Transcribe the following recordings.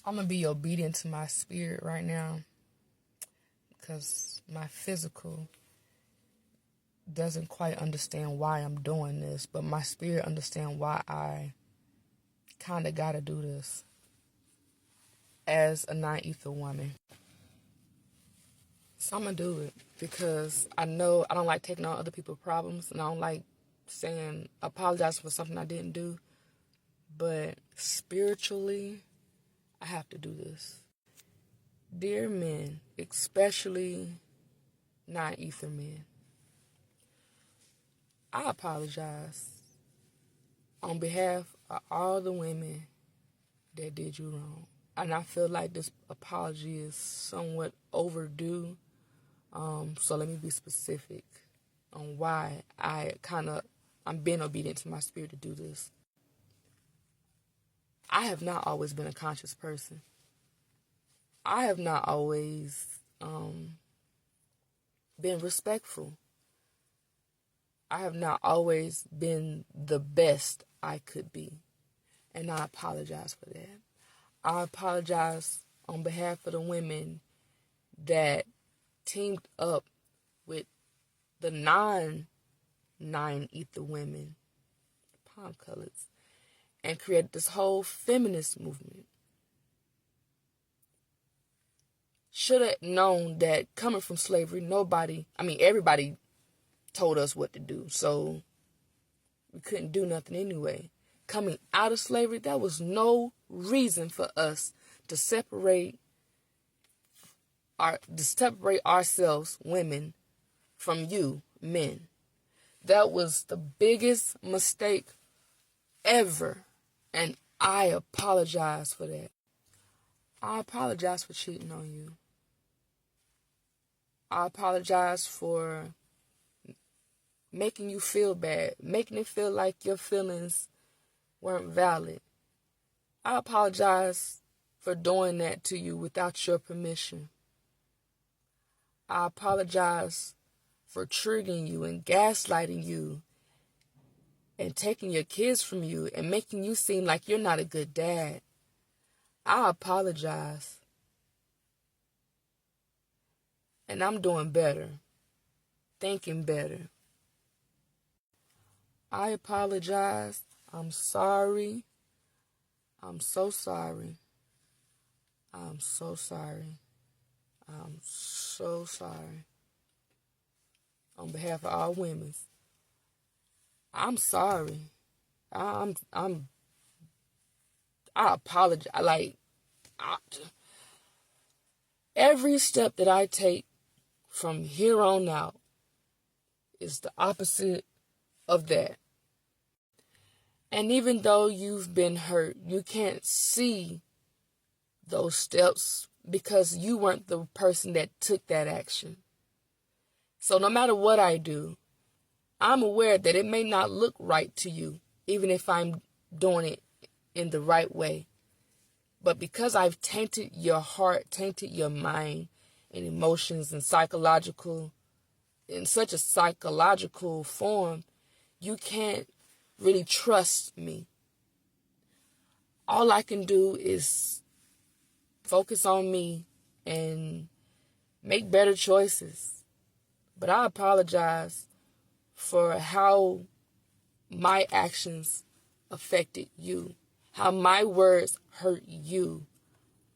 I'm going to be obedient to my spirit right now because my physical doesn't quite understand why I'm doing this, but my spirit understands why I kind of got to do this as a non-ether woman. So I'm going to do it because I know I don't like taking on other people's problems, and I don't like saying apologize for something I didn't do, but spiritually, I have to do this. Dear men, especially non-ether men, I apologize on behalf of all the women that did you wrong. And I feel like this apology is somewhat overdue. So let me be specific on why I'm being obedient to my spirit to do this. I have not always been a conscious person. I have not always been respectful. I have not always been the best I could be. And I apologize for that. I apologize on behalf of the women that teamed up with the non-ether women, palm colors, and created this whole feminist movement. Should have known that coming from slavery, everybody told us what to do, so we couldn't do nothing anyway. Coming out of slavery, that was no reason for us to separate ourselves, women, from you, men. That was the biggest mistake ever, and I apologize for that. I apologize for cheating on you. I apologize for making you feel bad, making it feel like your feelings weren't valid. I apologize for doing that to you without your permission. I apologize for triggering you and gaslighting you and taking your kids from you and making you seem like you're not a good dad. I apologize. And I'm doing better, thinking better. I apologize. I'm sorry. I'm so sorry. I'm so sorry. I'm so sorry. On behalf of all women, I'm sorry. I apologize. Every step that I take from here on out is the opposite of that. And even though you've been hurt, you can't see those steps because you weren't the person that took that action. So no matter what I do, I'm aware that it may not look right to you, even if I'm doing it in the right way. But because I've tainted your heart, tainted your mind and emotions and in such a psychological form, you can't really trust me. All I can do is focus on me and make better choices. But I apologize for how my actions affected you, how my words hurt you.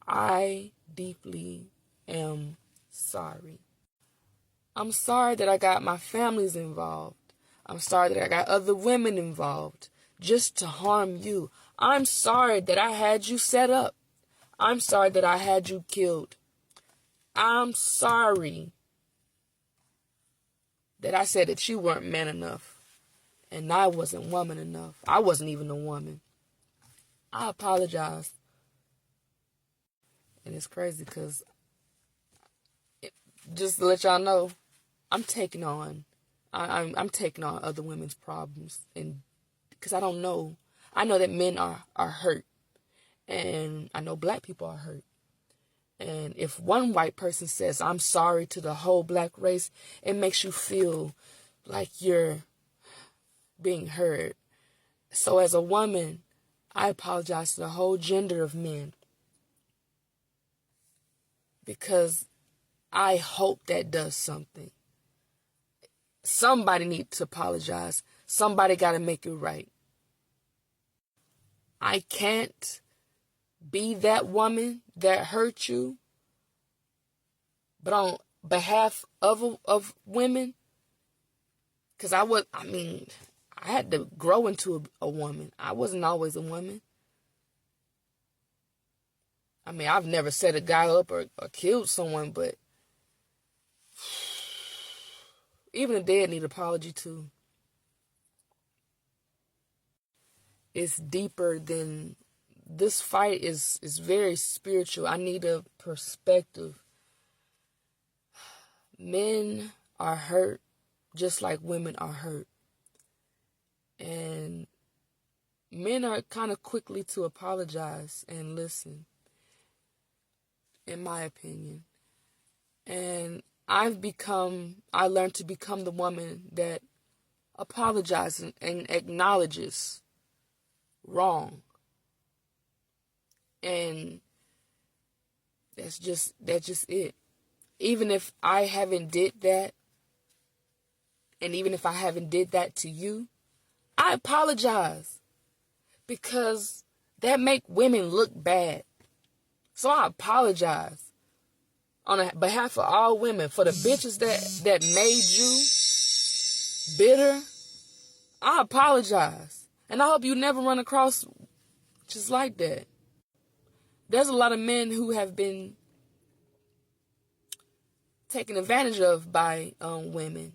I deeply am sorry. I'm sorry that I got my families involved. I'm sorry that I got other women involved just to harm you. I'm sorry that I had you set up. I'm sorry that I had you killed. I'm sorry that I said that you weren't man enough and I wasn't woman enough. I wasn't even a woman. I apologize. And it's crazy because, just to let y'all know, I'm taking on other women's problems, and because I don't know. I know that men are hurt, and I know black people are hurt. And if one white person says, I'm sorry to the whole black race, it makes you feel like you're being heard. So as a woman, I apologize to the whole gender of men. because I hope that does something. Somebody needs to apologize. Somebody got to make it right. I can't be that woman that hurt you, but on behalf of women, because I had to grow into a woman. I wasn't always a woman. I mean, I've never set a guy up or killed someone, but even the dead need an apology too. It's deeper than this fight is very spiritual. I need a perspective. Men are hurt just like women are hurt. And men are kind of quickly to apologize and listen, in my opinion. And I learned to become the woman that apologizes and acknowledges wrong. And that's just it. Even if I haven't did that, and even if I haven't did that to you, I apologize, because that make women look bad. So I apologize on behalf of all women. For the bitches that made you bitter, I apologize. And I hope you never run across just like that. There's a lot of men who have been taken advantage of by women,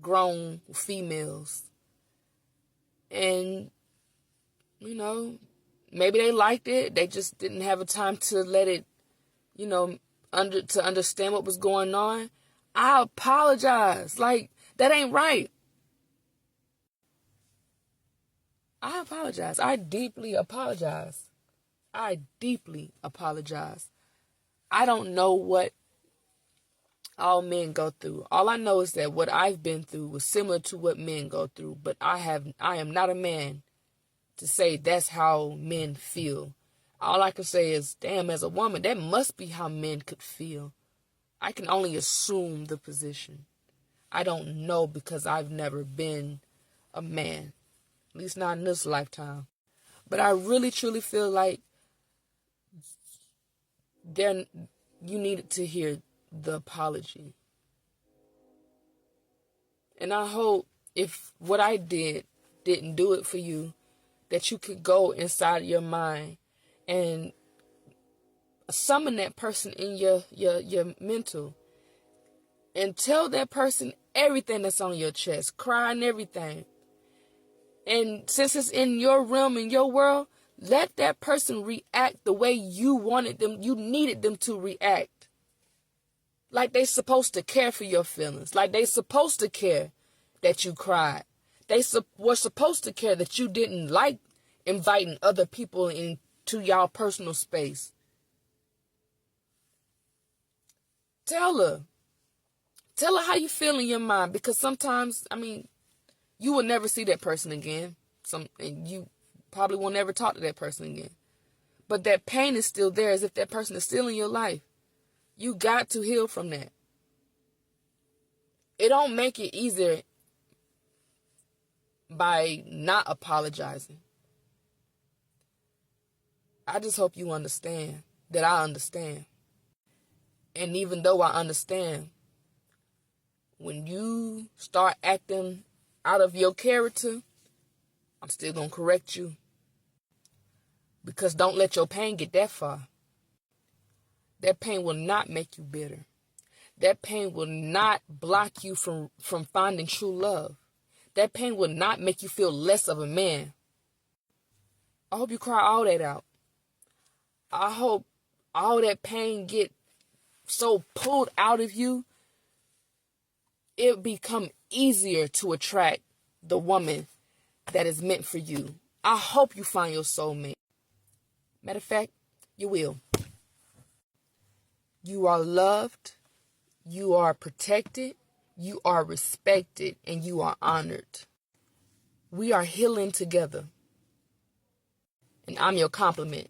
grown females. And, maybe they liked it. They just didn't have a time to let it, to understand what was going on. I apologize. Like, that ain't right. I apologize. I deeply apologize. I deeply apologize. I don't know what all men go through. All I know is that what I've been through was similar to what men go through, but I am not a man to say that's how men feel. All I can say is, damn, as a woman, that must be how men could feel. I can only assume the position. I don't know, because I've never been a man, at least not in this lifetime. But I really, truly feel like you needed to hear the apology. And I hope if what I didn't do it for you, that you could go inside your mind and summon that person in your mental and tell that person everything that's on your chest, cry and everything. And since it's in your realm, in your world, let that person react the way you needed them to react. Like they supposed to care for your feelings. Like they supposed to care that you cried. They were supposed to care that you didn't like inviting other people into y'all personal space. Tell her how you feel in your mind, because sometimes, you will never see that person again. And you probably will never talk to that person again. But that pain is still there, as if that person is still in your life. You got to heal from that. It don't make it easier by not apologizing. I just hope you understand that I understand. And even though I understand, when you start acting out of your character, I'm still going to correct you. Because don't let your pain get that far. That pain will not make you bitter. That pain will not block you from finding true love. That pain will not make you feel less of a man. I hope you cry all that out. I hope all that pain get so pulled out of you, it become easier to attract the woman that is meant for you. I hope you find your soulmate. Matter of fact, you will. You are loved, you are protected, you are respected, and you are honored. We are healing together. And I'm your compliment.